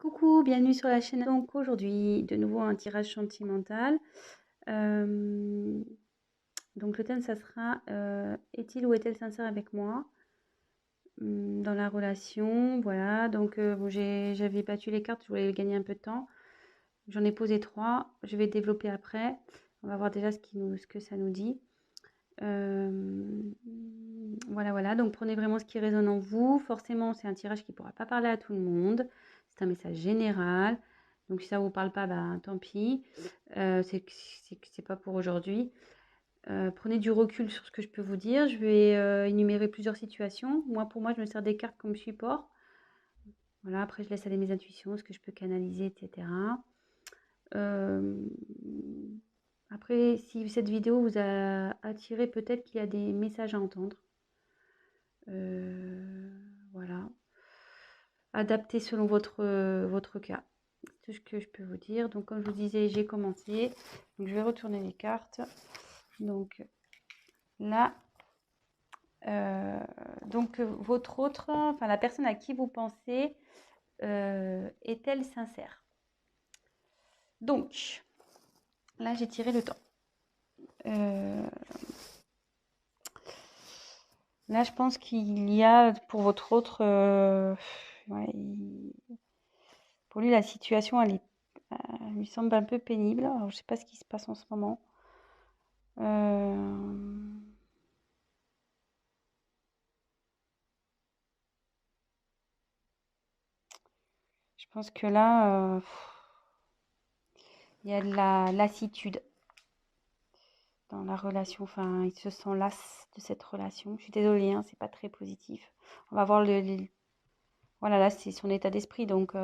Coucou, bienvenue sur la chaîne. Donc aujourd'hui, de nouveau un tirage sentimental. Euh, donc le thème, ça sera est-il ou est-elle sincère avec moi dans la relation? Voilà, donc bon, j'avais battu les cartes, je voulais gagner un peu de temps. J'en ai posé 3, je vais développer après. On va voir déjà ce que ça nous dit. Euh, voilà, donc prenez vraiment ce qui résonne en vous. Forcément, c'est un tirage qui ne pourra pas parler à tout le monde. C'est un message général. Donc si ça ne vous parle pas, bah, tant pis. C'est pas pour aujourd'hui. Prenez du recul sur ce que je peux vous dire. Je vais énumérer plusieurs situations. Pour moi, je me sers des cartes comme support. Voilà, après, je laisse aller mes intuitions, ce que je peux canaliser, etc. Euh, Après, si cette vidéo vous a attiré, peut-être qu'il y a des messages à entendre. Voilà. Adapté selon votre cas. C'est tout ce que je peux vous dire. Donc, comme je vous disais, j'ai commencé. Donc, je vais retourner les cartes. Donc, là, votre autre, enfin, la personne à qui vous pensez, est-elle sincère? Donc, là, j'ai tiré le temps. Là, je pense qu'il y a pour votre autre, ouais, pour lui, la situation, elle lui semble un peu pénible. Alors, je sais pas ce qui se passe en ce moment. Je pense que là, il y a de la lassitude dans la relation. Enfin, il se sent las de cette relation. Je suis désolée, hein, c'est pas très positif. On va voir voilà, là, c'est son état d'esprit. Donc,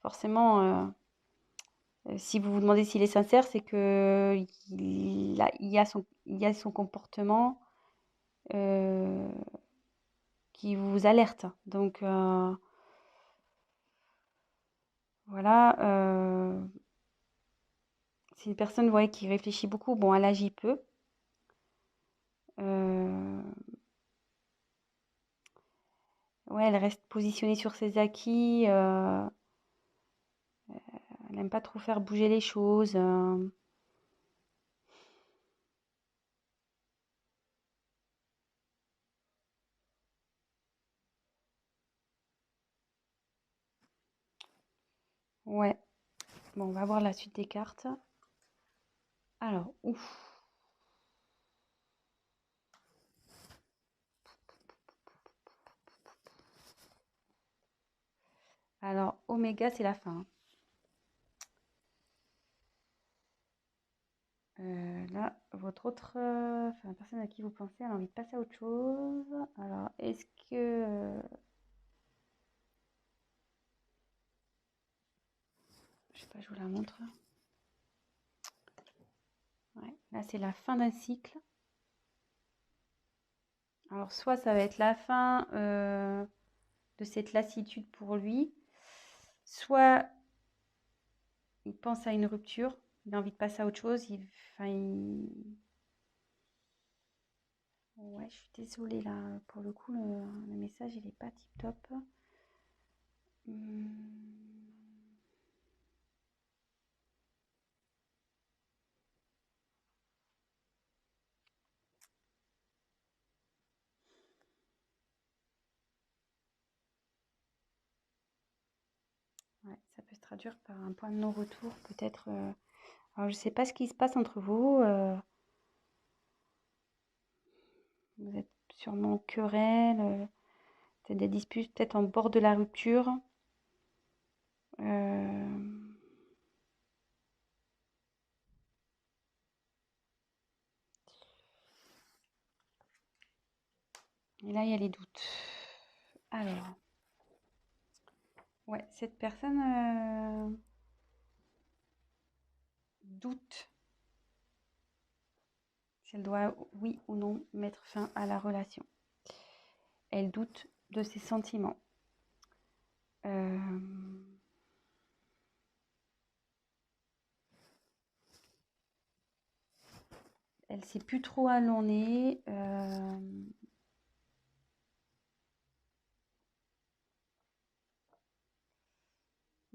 forcément, si vous vous demandez s'il est sincère, c'est que il y a son comportement euh, qui vous alerte. Donc, voilà. C'est une personne, vous voyez, qui réfléchit beaucoup. Bon, elle agit peu. Euh, ouais, elle reste positionnée sur ses acquis. Elle n'aime pas trop faire bouger les choses. Ouais. Bon, on va voir la suite des cartes. Alors, ouf. Alors, Oméga, c'est la fin. Là, votre autre, enfin, la personne à qui vous pensez, elle a envie de passer à autre chose. Alors, est-ce que... je sais pas, je vous la montre. Ouais, là, c'est la fin d'un cycle. Alors, soit ça va être la fin de cette lassitude pour lui, soit il pense à une rupture, il a envie de passer à autre chose. Ouais, je suis désolée là, pour le coup, le message, il est pas tip top. Ouais, ça peut se traduire par un point de non-retour, peut-être. Alors, je sais pas ce qui se passe entre vous. Vous êtes sûrement en querelle, peut-être des disputes, peut-être en bord de la rupture. Euh, Et là, il y a les doutes. Alors, ouais, cette personne doute si elle doit, oui ou non, mettre fin à la relation. Elle doute de ses sentiments. Euh, Elle sait plus trop où elle en est.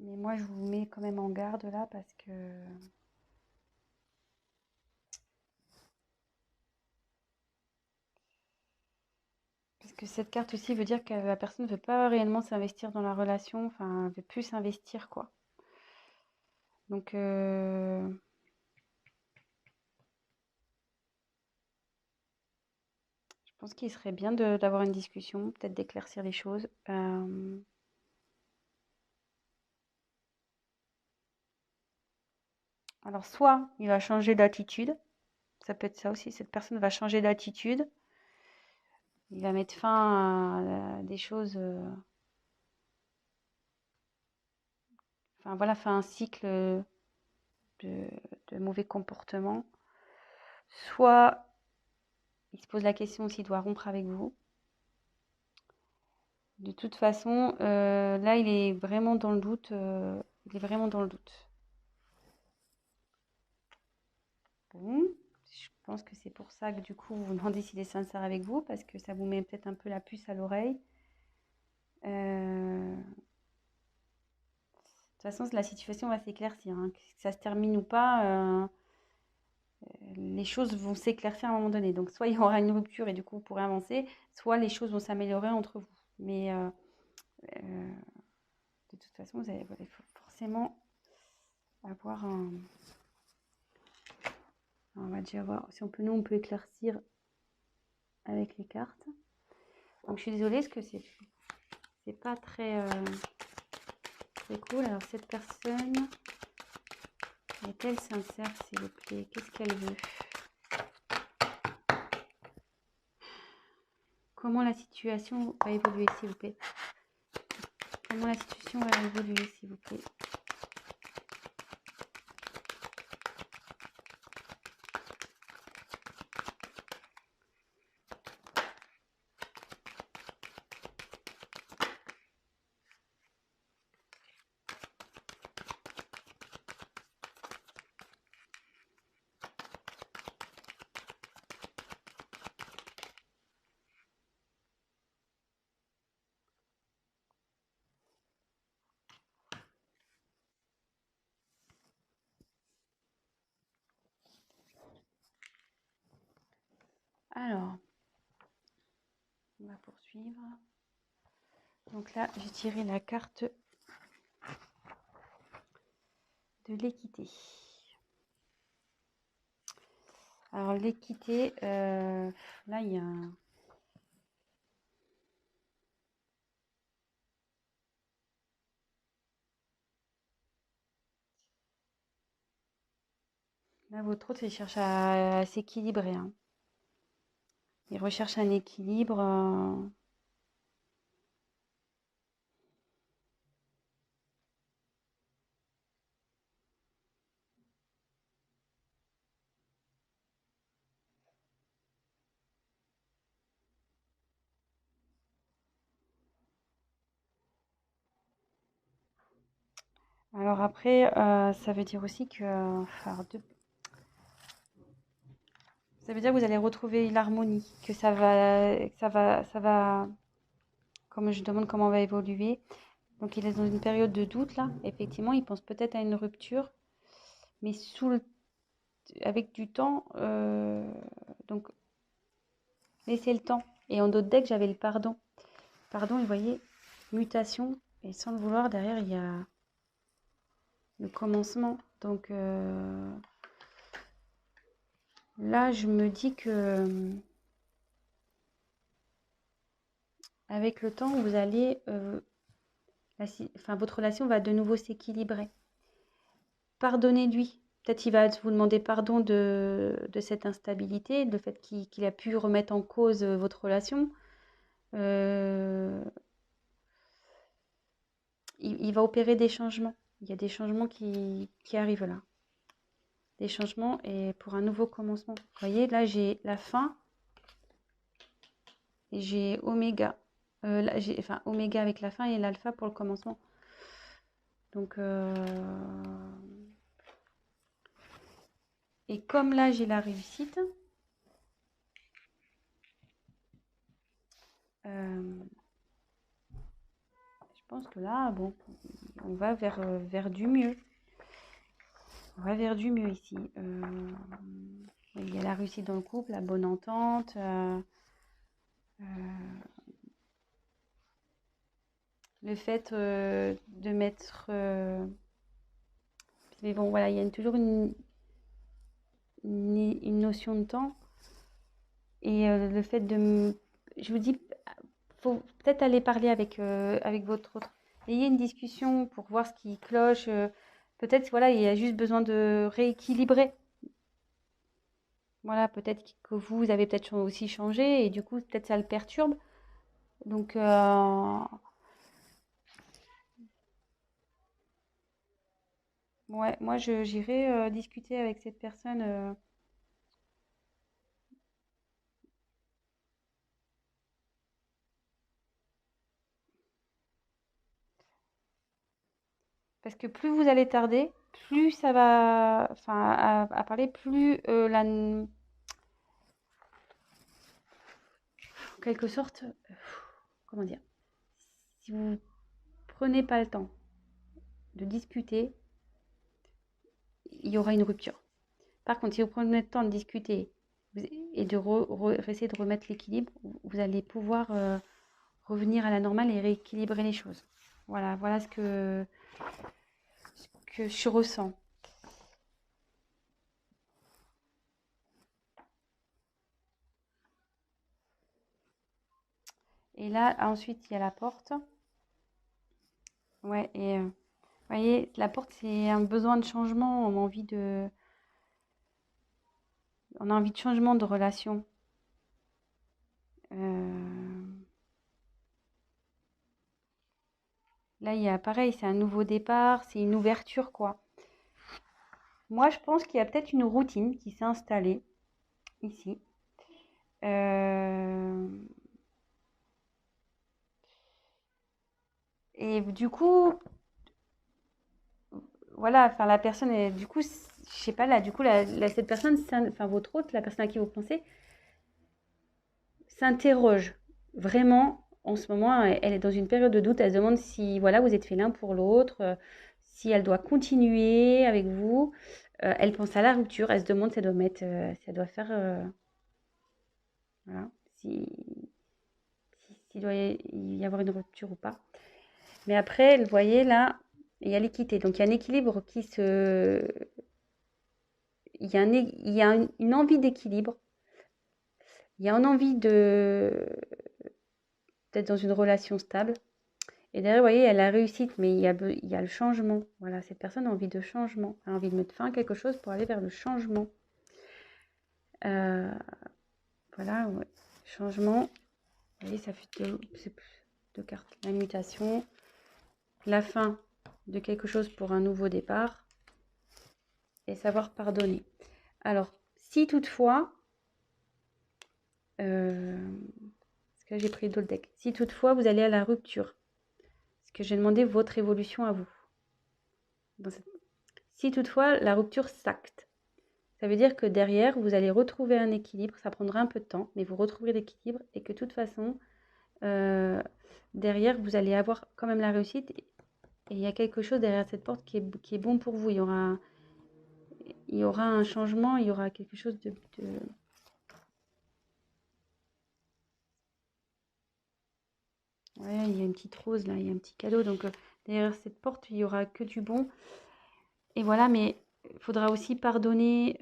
Mais moi, je vous mets quand même en garde là parce que cette carte aussi veut dire que la personne ne veut pas réellement s'investir dans la relation, enfin, elle veut plus s'investir, quoi. Donc, je pense qu'il serait bien d'avoir une discussion, peut-être d'éclaircir les choses. Alors, soit il va changer d'attitude, ça peut être ça aussi, cette personne va changer d'attitude, il va mettre fin à des choses, enfin voilà, faire un cycle de, de mauvais comportement. Soit il se pose la question s'il doit rompre avec vous. De toute façon, là, il est vraiment dans le doute. Il est vraiment dans le doute. Bon, je pense que c'est pour ça que du coup, vous vous demandez s'il est sincère avec vous, parce que ça vous met peut-être un peu la puce à l'oreille. De toute façon, la situation va s'éclaircir, hein. Que ça se termine ou pas, les choses vont s'éclaircir à un moment donné. Donc, soit il y aura une rupture et du coup, vous pourrez avancer, soit les choses vont s'améliorer entre vous. Mais euh, de toute façon, vous allez forcément avoir un... On va déjà voir si on peut, nous, on peut éclaircir avec les cartes. Donc, je suis désolée, parce que c'est pas très cool. Alors, cette personne, est-elle sincère, s'il vous plaît? Qu'est-ce qu'elle veut? Comment la situation va évoluer, s'il vous plaît? Comment la situation va évoluer, s'il vous plaît? Alors, on va poursuivre. Donc là, j'ai tiré la carte de l'équité. Alors, l'équité, là, il y a un... Là, votre autre, il cherche à s'équilibrer, hein. Il recherche un équilibre. Alors après, ça veut dire aussi que... ça veut dire que vous allez retrouver l'harmonie, que ça va... Comme je demande comment on va évoluer. Donc il est dans une période de doute là. Effectivement, il pense peut-être à une rupture, mais avec du temps. Donc laissez le temps. Et en d'autres decks, j'avais le pardon. Pardon, et vous voyez, mutation. Et sans le vouloir, derrière, il y a le commencement. Donc là, je me dis que avec le temps, vous allez, votre relation va de nouveau s'équilibrer. Pardonnez-lui. Peut-être il va vous demander pardon de cette instabilité, le fait qu'il a pu remettre en cause votre relation. Il va opérer des changements. Il y a des changements qui arrivent là. Des changements et pour un nouveau commencement. Vous voyez, là, j'ai la fin et j'ai oméga. Là, enfin, oméga avec la fin et l'alpha pour le commencement. Donc, et comme là, j'ai la réussite, je pense que là, bon, on va vers du mieux. On va vers du mieux ici. Il y a la réussite dans le couple, la bonne entente. Le fait de mettre... mais bon, voilà, il y a toujours une notion de temps. Et le fait de... Je vous dis, faut peut-être aller parler avec votre autre. Ayez une discussion pour voir ce qui cloche. Peut-être, voilà, il y a juste besoin de rééquilibrer. Voilà, peut-être que vous avez peut-être aussi changé et du coup, peut-être ça le perturbe. Donc, ouais, moi, j'irai discuter avec cette personne. Parce que plus vous allez tarder, plus ça va, enfin, à parler, plus en quelque sorte, comment dire, si vous prenez pas le temps de discuter, il y aura une rupture. Par contre, si vous prenez le temps de discuter et de essayer de remettre l'équilibre, vous allez pouvoir revenir à la normale et rééquilibrer les choses. Voilà, voilà ce que je ressens. Et là, ensuite, il y a la porte. Ouais, et vous voyez, la porte, c'est un besoin de changement. On a envie de changement de relation. Là, il y a pareil, c'est un nouveau départ, c'est une ouverture, quoi. Moi, je pense qu'il y a peut-être une routine qui s'est installée ici. Euh, et du coup, voilà, enfin, la personne est, du coup, je sais pas, là, du coup, cette personne, enfin, votre hôte, la personne à qui vous pensez, s'interroge vraiment en ce moment. Elle est dans une période de doute. Elle se demande si, voilà, vous êtes fait l'un pour l'autre, si elle doit continuer avec vous. Elle pense à la rupture. Elle se demande si si elle doit faire, voilà, s'il doit y avoir une rupture ou pas. Mais après, vous voyez là, il y a l'équité. Donc il y a un équilibre il y a une envie d'équilibre. Il y a une envie d'être dans une relation stable. Et derrière, vous voyez, il y a la réussite, mais il y a le changement. Voilà, cette personne a envie de changement. Elle a envie de mettre fin à quelque chose pour aller vers le changement. Euh, voilà, ouais. Changement. Vous voyez, ça fait deux cartes. La mutation, la fin de quelque chose pour un nouveau départ et savoir pardonner. Alors, si toutefois, parce que j'ai pris d'autres decks, si toutefois vous allez à la rupture, parce que j'ai demandé votre évolution à vous. Si toutefois la rupture s'acte, ça veut dire que derrière, vous allez retrouver un équilibre. Ça prendra un peu de temps, mais vous retrouverez l'équilibre et que de toute façon, derrière, vous allez avoir quand même la réussite. Et il y a quelque chose derrière cette porte qui est bon pour vous. Il y aura un changement, il y aura quelque chose de... Ouais, il y a une petite rose là, il y a un petit cadeau. Donc derrière cette porte, il y aura que du bon. Et voilà, mais il faudra aussi pardonner,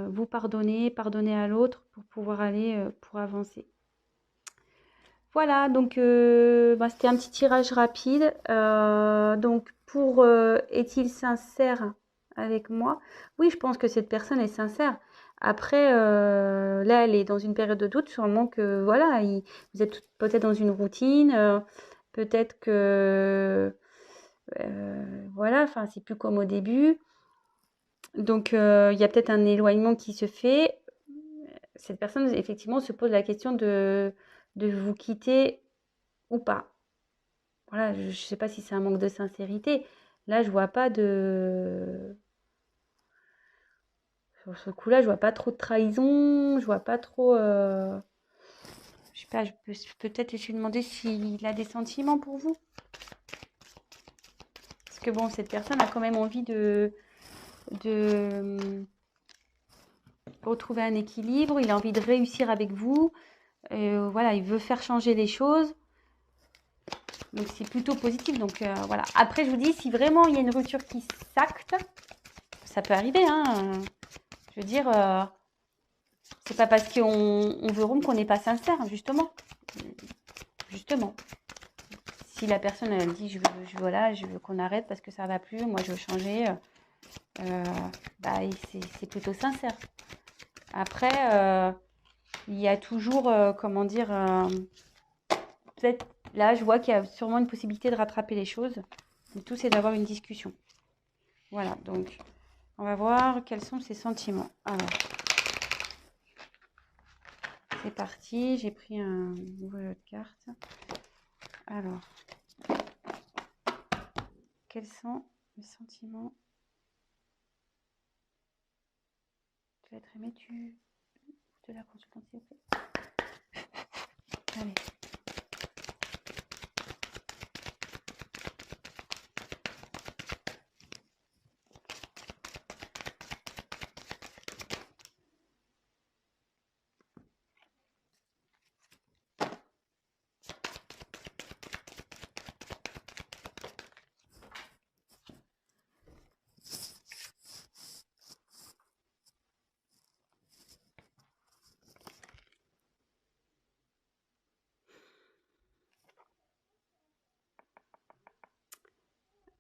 vous pardonner à l'autre pour pouvoir aller, pour avancer. Voilà, donc c'était un petit tirage rapide. Donc pour est-il sincère avec moi? Oui, je pense que cette personne est sincère. Après, là, elle est dans une période de doute, sûrement que voilà, vous êtes peut-être dans une routine, peut-être que voilà, enfin, c'est plus comme au début. Donc il y a peut-être un éloignement qui se fait. Cette personne, effectivement, se pose la question de vous quitter ou pas. Voilà, je ne sais pas si c'est un manque de sincérité. Là, je vois pas de... Sur ce coup-là, je vois pas trop de trahison, je vois pas trop... Je sais pas, je peux peut-être essayer de demander s'il a des sentiments pour vous. que bon, cette personne a quand même envie de retrouver un équilibre, il a envie de réussir avec vous. Voilà, il veut faire changer les choses. Donc, c'est plutôt positif. Donc, voilà. Après, je vous dis, si vraiment il y a une rupture qui s'acte, ça peut arriver, hein. Je veux dire, c'est pas parce qu'on veut rompre qu'on n'est pas sincère, justement. Justement. Si la personne, elle dit, voilà, je veux qu'on arrête parce que ça va plus, moi, je veux changer, bah, c'est plutôt sincère. Après, il y a toujours, comment dire, peut-être, là, je vois qu'il y a sûrement une possibilité de rattraper les choses. Le tout, c'est d'avoir une discussion. Voilà, donc, on va voir quels sont ses sentiments. Alors, c'est parti, j'ai pris un nouveau jeu de cartes. Alors, quels sont les sentiments? Tu vas être aimé, de la consultante, s'il vous plaît. Allez.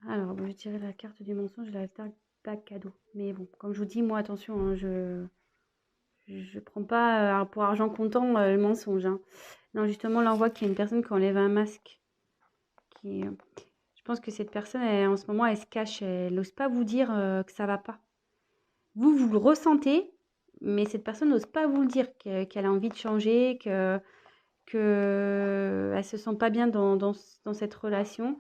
Alors, je tirais la carte du mensonge et la carte pas cadeau. Mais bon, comme je vous dis, moi, attention, hein, je prends pas pour argent comptant le mensonge. Hein. Non, justement, là, on voit qu'il y a une personne qui enlève un masque. Je pense que cette personne, en ce moment, elle se cache. Elle n'ose pas vous dire que ça va pas. Vous le ressentez, mais cette personne n'ose pas vous le dire, qu'elle a envie de changer, qu'elle ne se sent pas bien dans cette relation.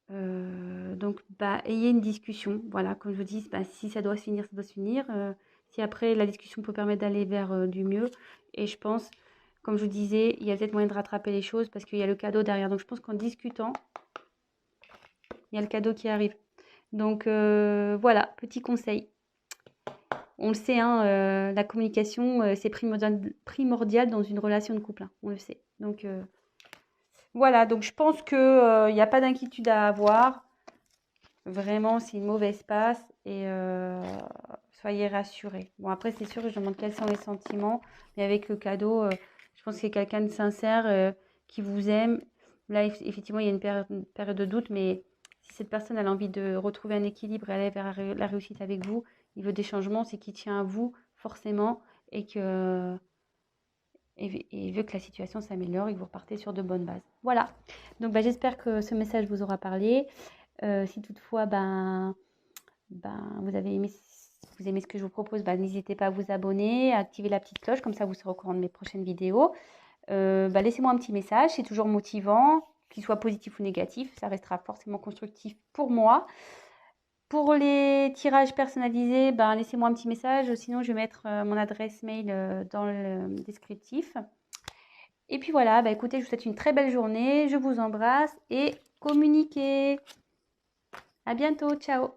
Donc, bah, ayez une discussion. Voilà, comme je vous dis, bah, si ça doit se finir, ça doit se finir. Si après, la discussion peut permettre d'aller vers du mieux. Et je pense, comme je vous disais, il y a peut-être moyen de rattraper les choses parce qu'il y a le cadeau derrière. Donc, je pense qu'en discutant, il y a le cadeau qui arrive. Donc, voilà, petit conseil. On le sait, hein, la communication, c'est primordial dans une relation de couple. Hein, on le sait. Donc, voilà, donc je pense qu'il n'y a pas d'inquiétude à avoir. Vraiment, c'est une mauvaise passe et soyez rassurés. Bon, après, c'est sûr que je demande quels sont les sentiments, mais avec le cadeau, je pense que c'est quelqu'un de sincère qui vous aime. Là, effectivement, il y a une période de doute, mais si cette personne a envie de retrouver un équilibre et aller vers la réussite avec vous, il veut des changements, c'est qu'il tient à vous forcément et et veut que la situation s'améliore et que vous repartez sur de bonnes bases. Voilà. Donc, bah, j'espère que ce message vous aura parlé. Si toutefois, vous aimez ce que je vous propose, n'hésitez pas à vous abonner, à activer la petite cloche, comme ça vous serez au courant de mes prochaines vidéos. Laissez-moi un petit message, c'est toujours motivant, qu'il soit positif ou négatif, ça restera forcément constructif pour moi. Pour les tirages personnalisés, laissez-moi un petit message, sinon je vais mettre mon adresse mail dans le descriptif. Et puis voilà, écoutez, je vous souhaite une très belle journée, je vous embrasse et communiquez. À bientôt, ciao.